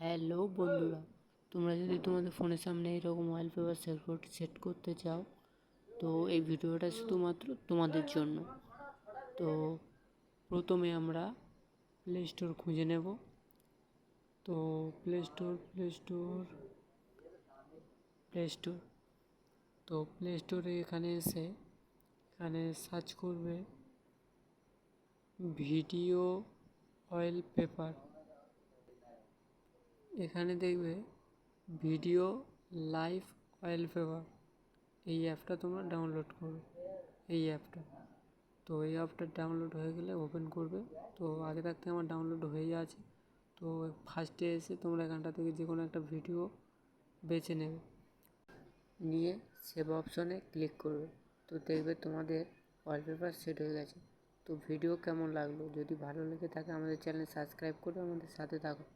Hello বন্ধুরা, তোমরা যদি তোমাদের ফোনের সামনে এরকম ওয়ালপেপার সেট করতে চাও, তো এই ভিডিওটা শুধুমাত্র তোমাদের জন্য। তো প্রথমে আমরা প্লে স্টোর খুঁজে নেব। তো প্লে স্টোর তো প্লে স্টোরে এখানে এসে এখানে সার্চ করবে ভিডিও ওয়ালপেপার। এখানে দেখবে ভিডিও লাইভ ওয়ালপেপার, এই অ্যাপটা তোমরা ডাউনলোড করো। এই অ্যাপটা ডাউনলোড হয়ে গেলে ওপেন করবে। তো আগে থাকতে আমার ডাউনলোড হয়ে আছে। তো ফার্স্টে এসে তোমরা এখানটা থেকে যে কোনো একটা ভিডিও বেছে নেবে, নিয়ে সেভ অপশনে ক্লিক করবে। তো দেখবে তোমাদের ওয়ালপেপার সেট হয়ে গেছে। তো ভিডিও কেমন লাগলো? যদি ভালো লেগে থাকে আমাদের চ্যানেল সাবস্ক্রাইব করে আমাদের সাথে থাকো।